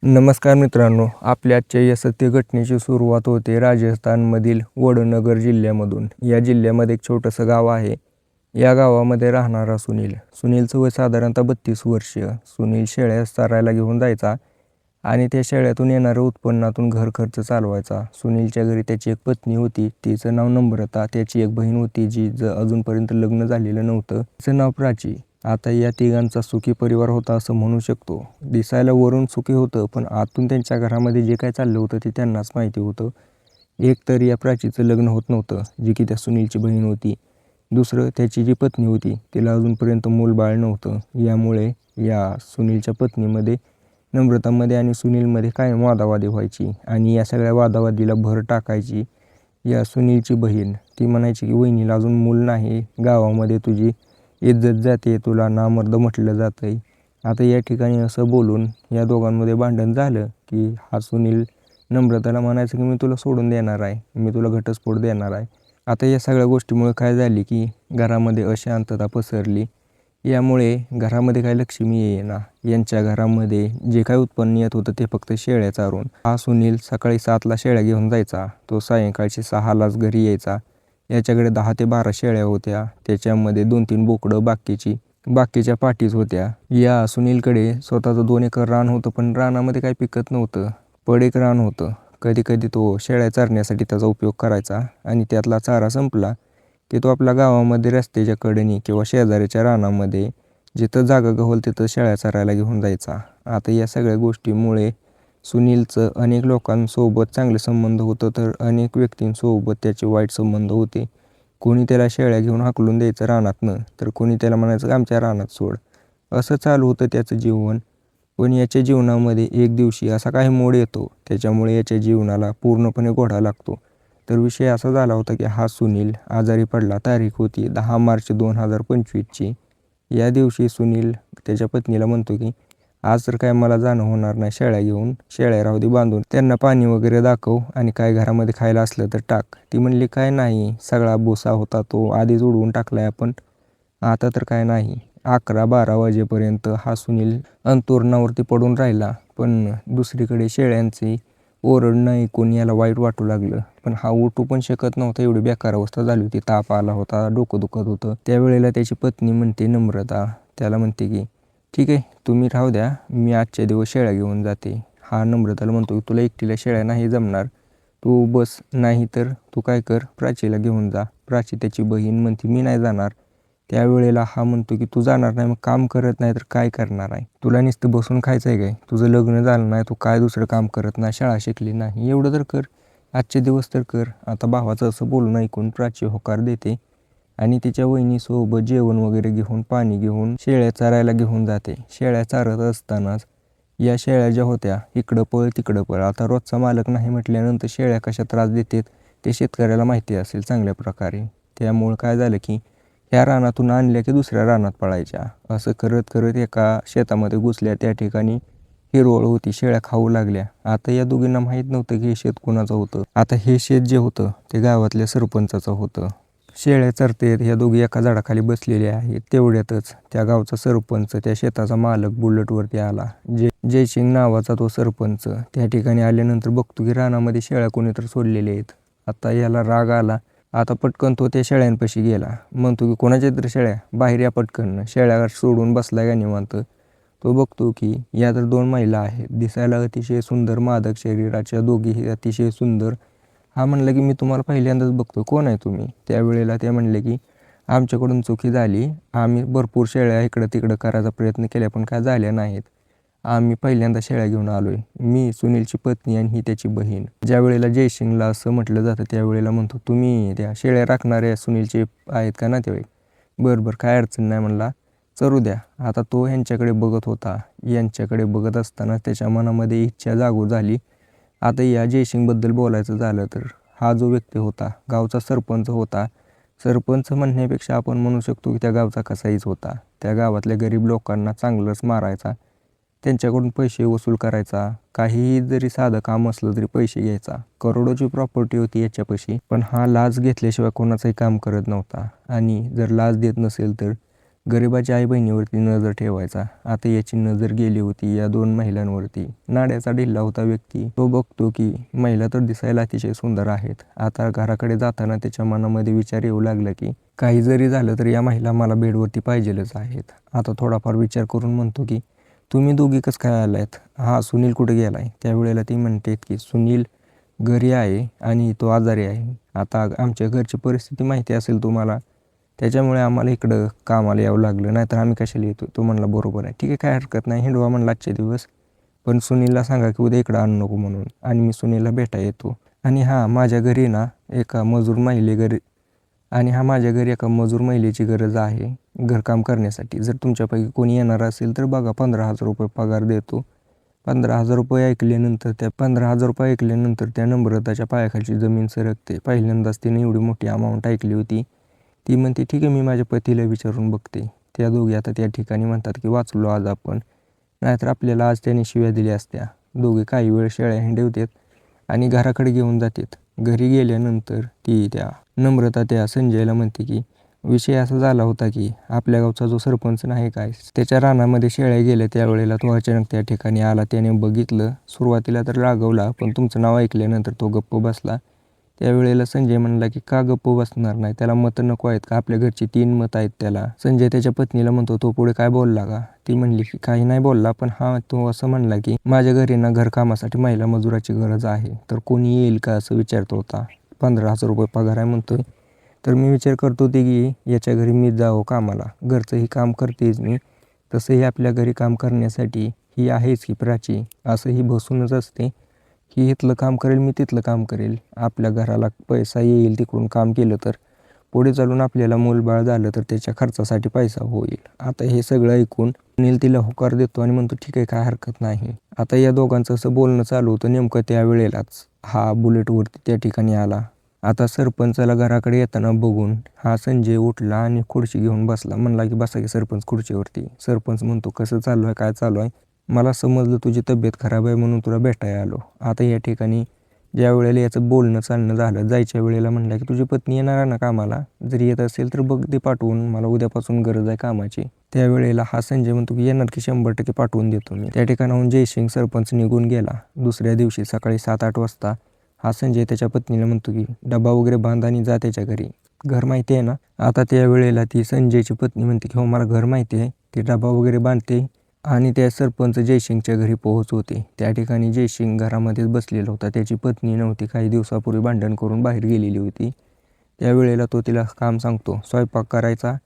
नमस्कार मित्रांनो, आपल्या आजच्या या सत्य घटनेची सुरुवात होते राजस्थानमधील वडनगर जिल्ह्यामधून. या जिल्ह्यामध्ये एक छोटंसं गाव आहे. या गावामध्ये राहणारा सुनीलचं वय साधारणतः 32 वर्ष. सुनील शेळ्या चरायला घेऊन जायचा आणि त्या शेळ्यातून येणाऱ्या उत्पन्नातून घर खर्च चालवायचा. सुनीलच्या घरी त्याची एक पत्नी होती, तिचं नाव नम्रता. त्याची एक बहीण होती जी अजूनपर्यंत लग्न झालेलं नव्हतं, तिचं नाव प्राची. आता या तिघांचा सुखी परिवार होता असं म्हणू शकतो. दिसायला वरून सुखी होतं, पण आतून त्यांच्या घरामध्ये जे काय चाललं होतं ते त्यांनाच माहिती होतं. एक तर या प्राचीचं लग्न होत नव्हतं, जी की त्या सुनीलची बहीण होती. दुसरं, त्याची जी पत्नी होती तिला अजूनपर्यंत मूलबाळ नव्हतं. यामुळे या सुनीलच्या पत्नीमध्ये, नम्रतामध्ये आणि सुनीलमध्ये कायम वादावादी व्हायची आणि या सगळ्या वादावादीला भर टाकायची या सुनीलची बहीण. ती म्हणायची की वहिनीला अजून मूल नाही, गावामध्ये तुझी इज्जत जाते, तुला नामर्द म्हटलं जातं आहे. आता या ठिकाणी असं बोलून या दोघांमध्ये भांडण झालं की हा सुनील नम्रताला म्हणायचं की मी तुला सोडून देणार आहे, मी तुला घटस्फोट देणार आहे. आता या सगळ्या गोष्टीमुळे काय झाली की घरामध्ये अशांतता पसरली. यामुळे घरामध्ये काही लक्ष्मी येईना. यांच्या घरामध्ये जे काही उत्पन्न येत होतं ते फक्त शेळ्या चारून. हा सुनील सकाळी 7ला शेळ्या घेऊन जायचा, तो सायंकाळची 6लाच घरी यायचा. याच्याकडे 10 ते 12 शेळ्या होत्या, त्याच्यामध्ये 2-3 बोकडं बाकीच्या पाठीच होत्या. या सुनीलकडे स्वतःचं 2 एकर रान होतं, पण रानामध्ये काही पिकत नव्हतं, पडीक रान होतं. कधी कधी तो शेळ्या चरण्यासाठी त्याचा उपयोग करायचा आणि त्यातला चारा संपला की तो आपल्या गावामध्ये रस्त्याच्या कडेने किंवा शेजाऱ्याच्या रानामध्ये जिथं जागा गवल तिथं शेळ्या चरायला घेऊन जायचा. आता या सगळ्या गोष्टीमुळे सुनीलचं अनेक लोकांसोबत चांगले संबंध होतं, तर अनेक व्यक्तींसोबत त्याचे वाईट संबंध होते. कोणी त्याला शेळ्या घेऊन हाकलून द्यायचं रानातनं, तर कोणी त्याला म्हणायचं आमच्या रानात सोड. असं चालू होतं त्याचं जीवन. पण याच्या जीवनामध्ये एक दिवशी असा काही मोड येतो, त्याच्यामुळे याच्या जीवनाला पूर्णपणे घोडा लागतो. तर विषय असा झाला होता की हा सुनील आजारी पडला. तारीख होती 10 मार्च 2025ची. या दिवशी सुनील त्याच्या पत्नीला म्हणतो की आज तर काय मला जाणं होणार नाही शेळ्या घेऊन, शेळ्या राहू दे बांधून, त्यांना पाणी वगैरे दाखव आणि काय घरामध्ये खायला असलं तर टाक. ती म्हणली काय नाही, सगळा भुसा होता तो आधीच उडवून टाकलाय आपण, आता तर काय नाही. 11-12 वाजेपर्यंत हा सुनील अंथरुणावरती पडून राहिला. पण दुसरीकडे शेळ्यांची ओरडणं ऐकून याला वाईट वाटू लागलं, पण हा उठू पण शकत नव्हता, एवढी बेकार अवस्था झाली होती. ताप आला होता, डोकं दुखत होतं. त्यावेळेला त्याची पत्नी म्हणते नम्रता, त्याला म्हणते की ठीक आहे तुम्ही राहू द्या, मी आजच्या दिवस शेळ्या घेऊन जाते. हा नम्रताला म्हणतो की तुला एकटीला शेळ्या नाही जमणार, तू बस, नाही तर तू काय कर, प्राचीला घेऊन जा. प्राची त्याची बहीण म्हणते मी नाही जाणार. त्यावेळेला हा म्हणतो की तू जाणार नाही, मग काम करत नाही तर काय करणार आहे, तुला नुसतं बसून खायचं आहे काय, तुझं लग्न झालं नाही, तू काय दुसरं काम करत नाही, शाळा शिकली नाही, एवढं तर कर, आजचे दिवस तर कर. आता भावाचं असं बोलणं ऐकून प्राची होकार देते आणि तिच्या वहिनीसोबत जेवण वगैरे घेऊन, पाणी घेऊन शेळ्या चरायला घेऊन जाते. शेळ्या चारत असतानाच या शेळ्या ज्या होत्या इकडं पळ तिकडं पळ. आता रोजचा मालक नाही म्हटल्यानंतर शेळ्या कशा त्रास देतात ते शेतकऱ्याला माहिती असेल चांगल्या प्रकारे. त्यामुळं काय झालं की ह्या रानातून आणल्या की दुसऱ्या रानात पळायच्या. असं करत करत एका शेतामध्ये घुसल्या. त्या ठिकाणी हिरवळ होती, शेळ्या खाऊ लागल्या. आता या दोघींना माहीत नव्हतं की हे शेत कोणाचं होतं. आता हे शेत जे होतं ते गावातल्या सरपंचाचं होतं. शेळ्या चरतेत, ह्या दोघी एका झाडाखाली बसलेल्या आहेत. तेवढ्यातच त्या गावचा सरपंच, त्या शेताचा मालक बुलेटवरती आला. जयसिंग नावाचा तो सरपंच त्या ठिकाणी आल्यानंतर बघतो की रानामध्ये शेळ्या कोणीतरी सोडलेल्या आहेत. आता याला राग आला. आता पटकन तो त्या शेळ्यांपाशी गेला. म्हणतो की कोणाच्या तरी शेळ्या, बाहेर या पटकन. शेळ्या सोडून बसलाय का निवांत. तो बघतो की या तर 2 महिला आहेत, दिसायला अतिशय सुंदर, मादक शरीराच्या, दोघीही अतिशय सुंदर. हा म्हणला की मी तुम्हाला पहिल्यांदाच बघतो, कोण आहे तुम्ही. त्यावेळेला ते म्हणले की आमच्याकडून चुकी झाली, आम्ही भरपूर शेळ्या इकडं तिकडं करायचा प्रयत्न केला पण काय झाल्या नाहीत, आम्ही पहिल्यांदा शेळ्या घेऊन आलोय. मी सुनीलची पत्नी आणि ही त्याची बहीण. ज्या वेळेला जयसिंगला असं म्हटलं जातं त्यावेळेला म्हणतो तुम्ही त्या शेळ्या राखणाऱ्या सुनीलचे आहेत का नातेवाईक. बरं बरं काय अडचण नाही म्हणला, चरू द्या. आता तो ह्यांच्याकडे बघत होता. यांच्याकडे बघत असताना त्याच्या मनामध्ये इच्छा जागो झाली. आता या जयसिंगबद्दल बोलायचं झालं तर हा जो व्यक्ती होता गावचा सरपंच होता. सरपंच म्हणण्यापेक्षा आपण म्हणू शकतो की त्या गावचा कसाईच होता. त्या गावातल्या गरीब लोकांना चांगलंच मारायचा, त्यांच्याकडून पैसे वसूल करायचा, काहीही जरी साधं काम असलं तरी पैसे घ्यायचा. करोडोची प्रॉपर्टी होती याच्यापाशी, पण हा लाच घेतल्याशिवाय कोणाचंही काम करत नव्हता. आणि जर लाच देत नसेल तर गरिबाच्या आई बहिणीवरती नजर ठेवायचा. आता याची नजर गेली होती या 2 महिलांवरती. नाड्याचा ढिल्ला होता व्यक्ती. तो बघतो की महिला तर दिसायला अतिशय सुंदर आहेत. आता घराकडे जाताना त्याच्या मनामध्ये विचार येऊ लागला की काही जरी झालं तरी या महिला मला बेडवरती पाहिजेलच आहेत. आता थोडाफार विचार करून म्हणतो की तुम्ही दोघी कसं काय आलायत? हा सुनील कुठे गेलाय? त्यावेळेला ती म्हणते की सुनील घरी आहे आणि तो आजारी आहे. आता आमच्या घरची परिस्थिती माहिती असेल तुम्हाला, त्याच्यामुळे आम्हाला इकडं कामाला यावं लागलं, नाहीतर आम्ही कशाला येतो. तो म्हणला बरोबर आहे, ठीक आहे काय हरकत नाही, हिंडवा म्हणला आजचे दिवस, पण सुनीलला सांगा की उद्या इकडं आणू नको म्हणून, आणि मी सुनीलला भेटायला येतो. आणि माझ्या घरी ना एका मजूर महिलेची गरज आहे घरकाम करण्यासाठी. जर तुमच्यापैकी कोणी येणार असेल तर बघा, 15,000 रुपये पगार देतो. 15,000 रुपये ऐकल्यानंतर त्या नम्रताच्या पायाखालची जमीन सरकते. पहिल्यांदाच तिने एवढी मोठी अमाऊंट ऐकली होती. ती म्हणते ठीक आहे, मी माझ्या पतीला विचारून बघते. त्या दोघी आता त्या ठिकाणी म्हणतात की वाचलो आज आपण, नाहीतर आपल्याला आज त्याने शिव्या दिल्या असत्या. दोघे काही वेळ शेळ्या हिंडवतात आणि घराकडे घेऊन जातात. घरी गेल्यानंतर त्या नम्रता त्या संजयला म्हणते की विषय असा झाला होता की आपल्या गावचा जो सरपंच नाही काय, त्याच्या रानामध्ये शेळ्या गेल्या. त्यावेळेला तो अचानक त्या ठिकाणी आला. त्याने बघितलं, सुरुवातीला तर रागवला, पण तुमचं नाव ऐकल्यानंतर तो गप्प बसला. त्यावेळेला संजय म्हणला की का गप्प बसणार नाही, त्याला मतं नको आहेत का? आपल्या घरची 3 मतं आहेत त्याला. संजय त्याच्या पत्नीला म्हणतो तो पुढे काय बोलला का? ती म्हणली की काही नाही बोलला, पण तो असं म्हणला की माझ्या घरी ना घरकामासाठी महिला मजुराची गरज आहे, तर कोणी येईल का असं विचारतो होता. 15,000 रुपये पगार आहे म्हणतोय. तर मी विचार करतो होते की याच्या घरी मी जावं कामाला, घरचंही काम करतेच मी, तसंही आपल्या घरी काम करण्यासाठी ही आहेच की प्राची, असंही बसूनच असते की इथलं काम करेल मी, तिथलं काम करेल. आपल्या घराला पैसा येईल तिकडून काम केलं तर, पुढे चालून आपल्याला मूलबाळ झालं तर त्याच्या खर्चासाठी पैसा होईल. आता हे सगळं ऐकून सुनील तिला होकार देतो आणि म्हणतो ठीक आहे काय हरकत नाही. आता या दोघांचं असं बोलणं चालू होतं. नेमकं त्या वेळेलाच बुलेटवरती त्या ठिकाणी आला. आता सरपंचाला घराकडे येताना बघून संजय उठला आणि खुर्ची घेऊन बसला. म्हणला की बसा की सरपंच खुर्चीवरती. सरपंच म्हणतो कसं चालू आहे, काय चालू आहे? मला समजलं तुझी तब्येत खराब आहे म्हणून तुला भेटायला आलो. आता या ठिकाणी ज्या वेळेला याचं बोलणं चालणं झालं, जायच्या वेळेला म्हणला की तुझी पत्नी येणार आहे ना कामाला, जर येत असेल तर बघ ते पाठवून, मला उद्यापासून गरज आहे कामाची. त्यावेळेला संजय म्हणतो की येणार की 100% पाठवून देतो मी. त्या ठिकाणाहून जयसिंग सरपंच निघून गेला. दुसऱ्या दिवशी सकाळी 7-8 वाजता संजय त्याच्या पत्नीला म्हणतो की डबा वगैरे बांध आणि जा त्याच्या घरी, घर माहिती आहे ना? आता त्या वेळेला ती संजयची पत्नी म्हणते की हो मला घर माहिती आहे. ती डबा वगैरे बांधते आणि त्या सरपंच जयसिंगच्या घरी पोहोचवते. त्या ठिकाणी जयसिंग घरामध्येच बसलेला होता. त्याची पत्नी नव्हती, काही दिवसापूर्वी भांडण करून बाहेर गेलेली होती. त्यावेळेला तो तिला काम सांगतो, स्वयंपाक करायचा,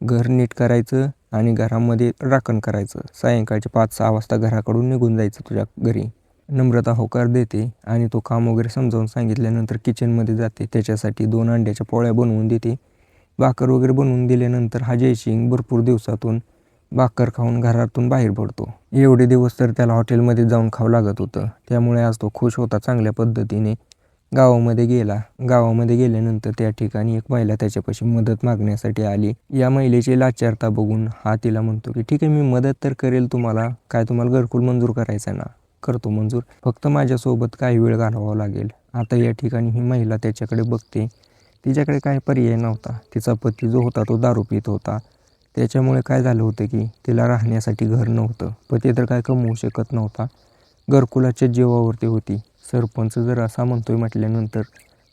घर नीट करायचं आणि घरामध्ये राखण करायचं. सायंकाळचे 5-6 वाजता घराकडून निघून जायचं तुझ्या घरी. नम्रता होकार देते आणि तो काम वगैरे समजावून सांगितल्यानंतर किचनमध्ये जाते. त्याच्यासाठी 2 अंड्याच्या पोळ्या बनवून देते. भाकर वगैरे बनवून दिल्यानंतर जयसिंग भरपूर दिवसातून भाकर खाऊन घरातून बाहेर पडतो. एवढे दिवस तर त्याला हॉटेलमध्ये जाऊन खावं लागत होतं. त्यामुळे आज तो खुश होता. चांगल्या पद्धतीने गावामध्ये गेला. गावामध्ये गेल्यानंतर त्या ठिकाणी एक महिला त्याच्यापाशी मदत मागण्यासाठी आली. या महिलेची लाचारता बघून तिला म्हणतो की ठीक आहे, मी मदत तर करेल तुम्हाला, काय तुम्हाला घरकुल मंजूर करायचं आहे ना, करतो मंजूर, फक्त माझ्यासोबत काही वेळ घालवावा लागेल. आता या ठिकाणी ही महिला त्याच्याकडे बघते. तिच्याकडे काही पर्याय नव्हता. तिचा पती जो होता तो दारू पित होता. त्याच्यामुळे काय झालं होतं की तिला राहण्यासाठी घर नव्हतं. पती तर काय कमवू शकत नव्हता, घरकुलाच्या जीवावरती होती. सरपंच जर असा म्हणतोय म्हटल्यानंतर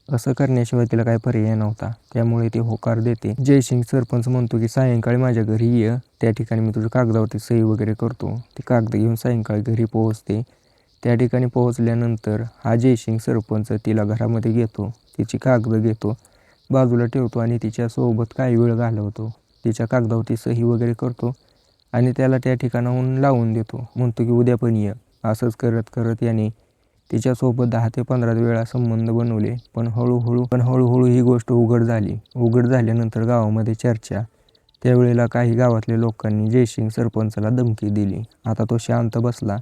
असं करण्याशिवाय तिला काय पर्याय नव्हता. त्यामुळे ती होकार देते. जयसिंग सरपंच म्हणतो की सायंकाळी माझ्या घरी ये, त्या ठिकाणी मी तुझ्या कागदावरती सही वगैरे करतो. ती कागद घेऊन सायंकाळी घरी पोहोचते. त्या ठिकाणी पोहोचल्यानंतर जयसिंग सरपंच तिला घरामध्ये घेतो, तिची कागद घेतो, बाजूला ठेवतो आणि तिच्यासोबत काही वेळ घालवतो. तिच्या कागदावरती सही वगैरे करतो आणि त्याला त्या ठिकाणाहून लावून देतो. म्हणतो की उद्या पण ये. असंच करत करत याने तिच्यासोबत 10 ते 15 वेळा संबंध बनवले. पण हळूहळू ही गोष्ट उघड झाली. उघड झाल्यानंतर गावामध्ये चर्चा. त्यावेळेला काही गावातल्या लोकांनी जयसिंग सरपंचाला धमकी दिली. आता तो शांत बसला,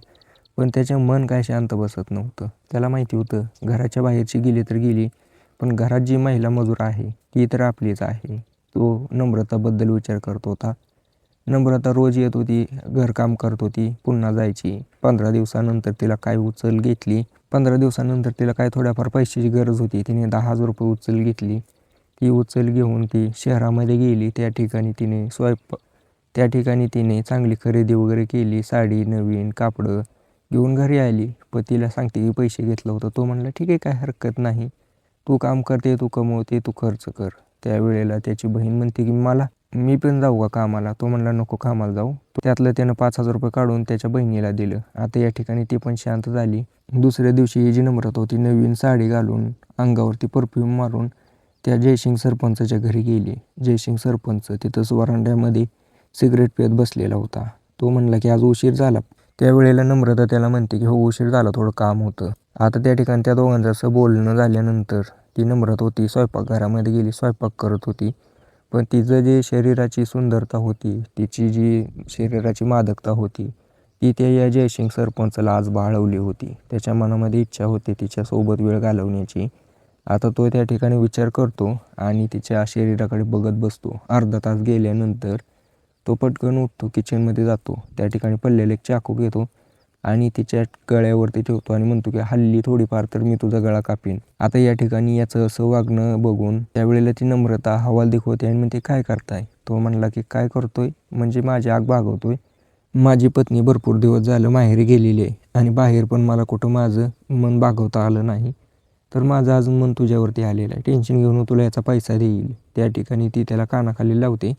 पण त्याचे मन काय शांत बसत नव्हतं. त्याला माहिती होतं घराच्या बाहेरची गेली तर गेली, पण घरात जी महिला मजूर आहे ती तर आपलीच आहे. तो नम्रताबद्दल विचार करत होता. नम्रता रोज येत होती, घरकाम करत होती, पुन्हा जायची. 15 दिवसानंतर तिला काय उचल घेतली. 15 दिवसानंतर तिला काय थोड्याफार पैशाची गरज होती. तिने 10,000 रुपये उचल घेतली. ती उचल घेऊन ती शहरामध्ये गेली. त्या ठिकाणी तिने त्या ठिकाणी तिने चांगली खरेदी वगैरे केली, साडी नवीन कापडं घेऊन घरी आली. पतीला सांगते की पैसे घेतलं होतं. तो म्हणला ठीक आहे, काय हरकत नाही, तू काम करते, तू कमवते, तू खर्च कर. त्यावेळेला त्याची बहीण म्हणते की मी पण जाऊ का कामाला. तो म्हणला नको कामाला जाऊ. त्यातलं त्यानं 5,000 रुपये काढून त्याच्या बहिणीला दिलं. आता या ठिकाणी ती पण शांत झाली. दुसऱ्या दिवशी ही जी नम्रता होती नवीन साडी घालून अंगावरती परफ्यूम मारून त्या जयसिंग सरपंचाच्या घरी गेली. जयसिंग सरपंच तिथंच वरांड्यामध्ये सिगरेट पित बसलेला होता. तो म्हणला की आज उशीर झाला. त्यावेळेला नम्रता त्याला म्हणते की हो उशीर झाला, थोडं काम होतं. आता त्या ठिकाणी त्या दोघांचं असं बोलणं झाल्यानंतर ती नम्रता होती स्वयंपाकघरामध्ये गेली, स्वयंपाक करत होती. पण तिचं जे शरीराची सुंदरता होती, तिची जी शरीराची मादकता होती, ती त्या या जयसिंग सरपंचाला आज बाळवली होती. त्याच्या मनामध्ये इच्छा होती तिच्यासोबत वेळ घालवण्याची. आता तो त्या ठिकाणी विचार करतो आणि तिच्या शरीराकडे बघत बसतो. अर्धा तास गेल्यानंतर तो पटकन उठतो, किचनमध्ये जातो. त्या ठिकाणी पडलेला एक चाकू घेतो आणि तिच्या गळ्यावरती ठेवतो आणि म्हणतो की हल्ली थोडीफार तर मी तुझा गळा कापीन. आता या ठिकाणी याचं असं वागणं बघून त्यावेळेला ती नम्रता हवाल दाखवते आणि म्हणते काय करताय. तो म्हणला की काय करतोय म्हणजे माझी आग भागवतोय. माझी पत्नी भरपूर दिवस झालं माहेरी गेलेली आहे आणि बाहेर पण मला कुठं माझं मन भागवता आलं नाही, तर माझं आज मन तुझ्यावरती आलेलं आहे. टेन्शन घेऊन तुला याचा पैसा देईल. त्या ठिकाणी ती त्याला कानाखाली लावते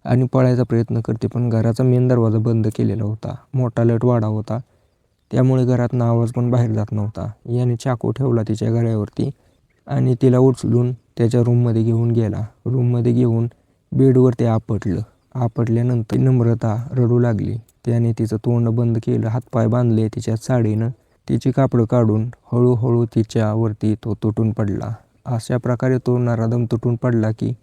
आणि पळायचा प्रयत्न करते. पण घराचा मेन दरवाजा बंद केलेला होता. मोठा लट वाडा होता, त्यामुळे घरातनं आवाज पण बाहेर जात नव्हता. याने चाकू ठेवला तिच्या गळ्यावरती आणि तिला उचलून त्याच्या रूममध्ये घेऊन गेला. रूममध्ये घेऊन बेडवरती आपटल्यानंतर नम्रता रडू लागली. त्याने तिचं तोंड बंद केलं, हातपाय बांधले तिच्या साडीनं. तिची कापडं काढून हळूहळू तिच्यावरती तो तुटून पडला. अशा प्रकारे तो नराधम तुटून पडला की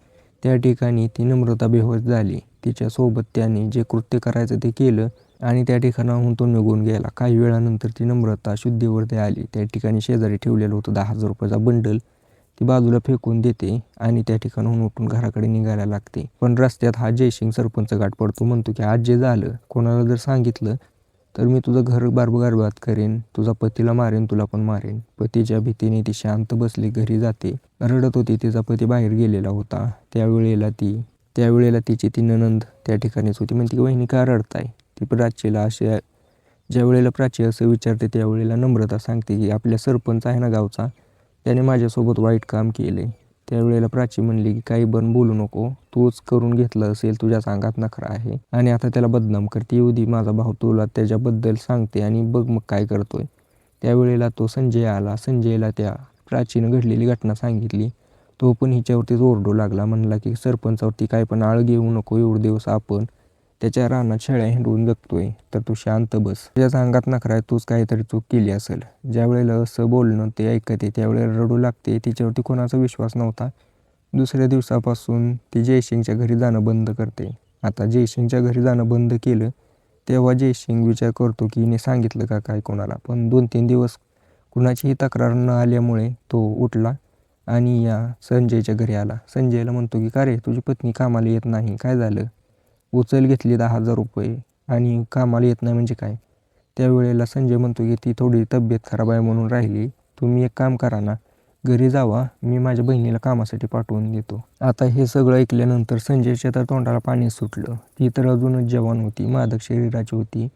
त्या ठिकाणी ती नम्रता बेहोश झाली. तिच्यासोबत त्याने जे कृत्य करायचं ते केलं आणि त्या ठिकाणाहून तो निघून गेला. काही वेळानंतर ती नम्रता शुद्धीवरती आली. त्या ठिकाणी शेजारी ठेवलेलं होतं 10,000 रुपयाचा बंडल. ती बाजूला फेकून देते आणि त्या ठिकाणाहून उठून घराकडे निघायला लागते. पण रस्त्यात हा जयसिंग सरपंच गाठ पडतो. म्हणतो की आज जे झालं कोणाला जर सांगितलं तर मी तुझं घर बरबाद करेन, तुझा पतीला मारेन, तुला पण मारेन. पतीच्या भीतीने ती शांत बसली, घरी जाते. रडत होती. तिचा पती बाहेर गेलेला होता. त्यावेळेला तिची ती नणंद त्या ठिकाणीच होती. म्हणते की वहिनी का रडताय. ती प्राचीला ज्या वेळेला प्राची असं विचारते त्यावेळेला नम्रता सांगते की आपल्या सरपंच आहे ना गावचा, त्याने माझ्यासोबत वाईट काम केले. त्यावेळेला प्राची म्हणली की काही पण बोलू नको, तूच करून घेतलं असेल, तुझ्याच अंगात नखरा आहे आणि आता त्याला बदनाम करते. येऊ दे, माझा भाऊ तुला त्याच्याबद्दल सांगते आणि बघ मग काय करतोय. त्यावेळेला तो संजय आला. संजयला त्या प्राचीनं घडलेली घटना सांगितली. तो पण हिच्यावरतीच ओरडू लागला. म्हणला की सरपंचावरती काय पण आळ घेऊ नको, एवढे दिवस आपण त्याच्या रानात शेळ्या हिंडवून जगतोय, तर तू शांत बस. तुझ्याच अंगात नखरा आहे, तूच काहीतरी चूक केली असेल. ज्या वेळेला असं बोलणं ते ऐकते त्यावेळेला रडू लागते. तिच्यावरती कोणाचा विश्वास नव्हता. दुसऱ्या दिवसापासून ती जयसिंगच्या घरी जाणं बंद करते. आता जयसिंगच्या घरी जाणं बंद केलं तेव्हा जयसिंग विचार करतो की हिने सांगितलं का काय कोणाला. पण 2-3 दिवस कुणाचीही तक्रार न आल्यामुळे तो उठला आणि या संजयच्या घरी आला. संजयला म्हणतो की का रे, तुझी पत्नी कामाला येत नाही, काय झालं. उचल घेतली 10,000 रुपये आणि कामाला येत नाही म्हणजे काय. त्यावेळेला संजय म्हणतो की ती थोडी तब्येत खराब आहे म्हणून राहिली. तुम्ही एक काम करा ना, घरी जावा, मी माझ्या बहिणीला कामासाठी पाठवून देतो. आता हे सगळं ऐकल्यानंतर संजयच्या तर तोंडाला पाणी सुटलं. ती तर अजूनच जवान होती, मादक शरीराची होती,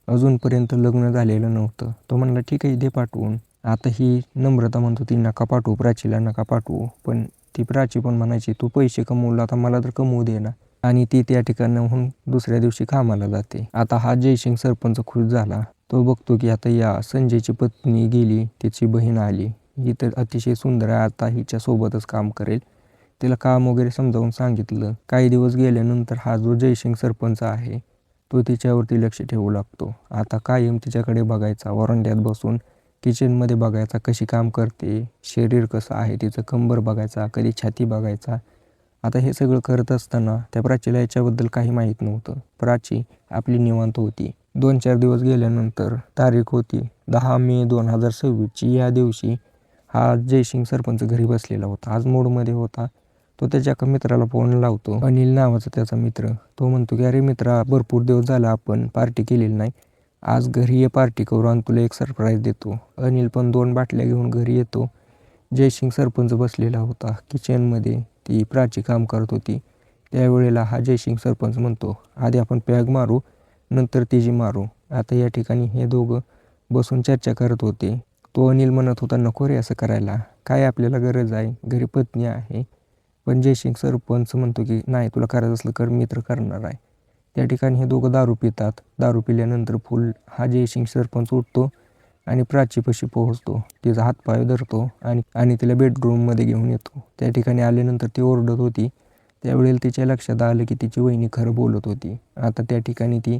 अजूनपर्यंत लग्न झालेलं नव्हतं. तो म्हणला ठीक आहे, दे पाठवून. आता ही नम्रता म्हणतो ती नका पाठवू, प्राचीला नका पाठवू. पण ती प्राची पण म्हणायची तू पैसे कमवला, आता मला तर कमवू दे ना. आणि ती त्या ठिकाणाहून दुसऱ्या दिवशी कामाला जाते. आता हा जयसिंग सरपंच खुश झाला. तो बघतो की आता या संजयची पत्नी गेली, तिची बहीण आली, ही तर अतिशय सुंदर आहे, आता हिच्यासोबतच काम करेल. तिला काम वगैरे समजावून सांगितलं. काही दिवस गेल्यानंतर हा जो जयसिंग सरपंच आहे तो तिच्यावरती लक्ष ठेवू लागतो. आता कायम तिच्याकडे बघायचा, वरांड्यात बसून किचनमध्ये बघायचा कशी काम करते, शरीर कसं आहे तिचं, कंबर बघायचा, कधी छाती बघायचा. आता हे सगळं करत असताना त्या प्राचीला याच्याबद्दल काही माहीत नव्हतं. प्राची आपली निवांत होती. 2-4 दिवस गेल्यानंतर तारीख होती 10 मे 2026ची. या दिवशी हा जयसिंग सरपंच घरी बसलेला होता. आज मूडमध्ये होता. तो त्याच्या एका मित्राला फोन लावतो, अनिल नावाचा त्याचा मित्र. तो म्हणतो की अरे मित्रा, भरपूर दिवस झाला आपण पार्टी केलेली नाही, आज घरी ये, पार्टी करू आणि तुला एक सरप्राईज देतो. अनिल पण 2 बाटल्या घेऊन घरी येतो. जयसिंग सरपंच बसलेला होता किचनमध्ये. ती प्राची काम करत होती. त्यावेळेला हा जयसिंग सरपंच म्हणतो, आधी आपण पॅग मारू, नंतर तिची मारू. आता या ठिकाणी हे दोघं बसून चर्चा करत होते. तो अनिल म्हणत होता, नको रे असं करायला, काय आपल्याला गरज आहे, घरी पत्नी आहे. पण जयसिंग सरपंच म्हणतो की नाही, तुला करायचं असलं कर, मी तर करणार आहे. त्या ठिकाणी हे दोघं दारू पितात. दारू पिल्यानंतर हा जयसिंग सरपंच उठतो आणि प्राचीपाशी पोहोचतो. तिचा हातपाय धरतो आणि तिला बेडरूममध्ये घेऊन येतो. त्या ठिकाणी आल्यानंतर ती ओरडत होती. त्यावेळेला तिच्या लक्षात आलं की तिची वहिनी खरं बोलत होती. आता त्या ठिकाणी ती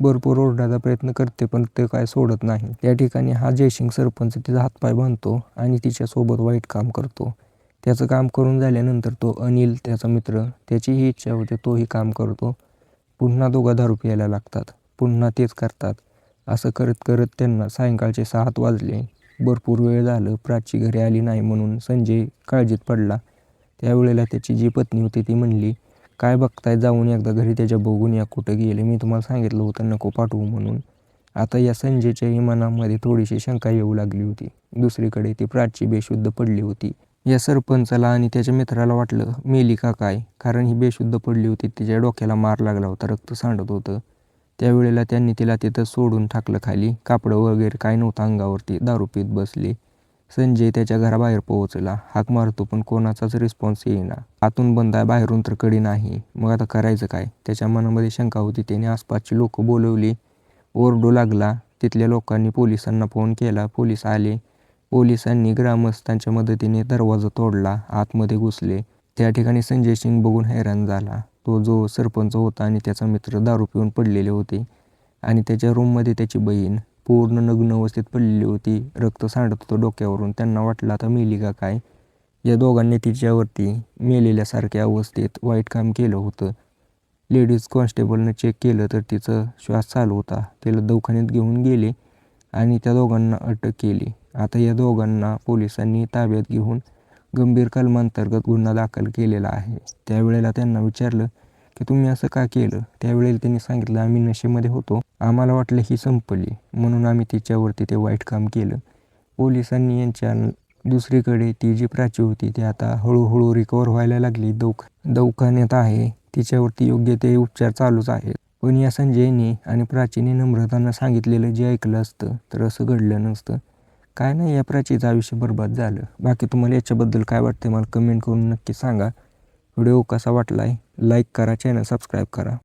भरपूर ओरडायचा प्रयत्न करते, पण ते काय सोडत नाही. त्या ठिकाणी हा जयसिंग सरपंच तिचा हातपाय बांधतो आणि तिच्यासोबत वाईट काम करतो. त्याचं काम करून झाल्यानंतर तो अनिल, त्याचा मित्र, त्याची ही इच्छा होते, तोही काम करतो. पुन्हा दोघं दारू प्यायला लागतात. पुन्हा तेच करतात. असं करत करत त्यांना सायंकाळचे 7 वाजले. भरपूर वेळ झालं. प्राची घरी आली नाही म्हणून संजय काळजीत पडला. त्यावेळेला त्याची जी पत्नी होती ती म्हणली, काय बघताय, जाऊन एकदा घरी त्याच्या बघून या, कुठं गेले, मी तुम्हाला सांगितलं होतं नको पाठवू म्हणून. आता या संजयच्याही मनामध्ये थोडीशी शंका येऊ लागली होती. दुसरीकडे ती प्राची बेशुद्ध पडली होती. या सरपंचाला आणि त्याच्या मित्राला वाटलं मेली का काय, कारण ही बेशुद्ध पडली होती. तिच्या डोक्याला मार लागला होता, रक्त सांडत होतं. त्यावेळेला त्यांनी तिला तिथं सोडून टाकलं खाली. कापडं वगैरे काय नव्हतं अंगावरती, दारू पीत बसले. संजय त्याच्या घराबाहेर पोहोचला. हाक मारतो पण कोणाचाच रिस्पॉन्स येईना. आतून बंद आहे, बाहेरून तर कडी नाही. मग आता करायचं काय, त्याच्या मनामध्ये शंका होती. त्याने आसपासची लोक बोलवली, ओरडू लागला. तिथल्या लोकांनी पोलिसांना फोन केला. पोलीस आले. पोलिसांनी ग्रामस्थांच्या मदतीने दरवाजा तोडला, आतमध्ये घुसले. त्या ठिकाणी संजय सिंग बघून हैराण झाला. तो जो सरपंच होता आणि त्याचा मित्र दारू पिऊन पडलेले होते आणि त्याच्या रूममध्ये त्याची बहीण पूर्ण नग्न अवस्थेत पडलेली होती. रक्त सांडत होतं डोक्यावरून. त्यांना वाटलं आता मेली का काय. या दोघांनी तिच्यावरती मेलेल्यासारख्या अवस्थेत वाईट काम केलं होतं. लेडीज कॉन्स्टेबलनं चेक केलं तर तिचं श्वास चालू होता. तिला दवाखान्यात घेऊन गेले आणि त्या दोघांना अटक केली. आता या दोघांना पोलिसांनी ताब्यात घेऊन गंभीर कलमांतर्गत गुन्हा दाखल केलेला आहे. त्यावेळेला त्यांना विचारलं की तुम्ही असं का केलं. त्यावेळेला त्यांनी सांगितलं, आम्ही नशेमध्ये होतो, आम्हाला वाटलं ही संपली म्हणून आम्ही तिच्यावरती ते वाईट काम केलं. पोलिसांनी यांच्या दुसरीकडे ती जी प्राची होती ती आता हळूहळू रिकवर व्हायला लागली. दवाखान्यात आहे. तिच्यावरती योग्य ते उपचार चालूच आहेत. पण या संजयने आणि प्राचीने नम्रतानं सांगितलेलं जे ऐकलं असतं तर असं घडलं नसतं. काय नाही, या प्राचीचं आयुष्य बरबाद झालं. बाकी तुम्हाला याच्याबद्दल काय वाटतं मला कमेंट करून नक्की सांगा. व्हिडिओ कसा वाटला आहे लाईक करा, चॅनल सबस्क्राईब करा.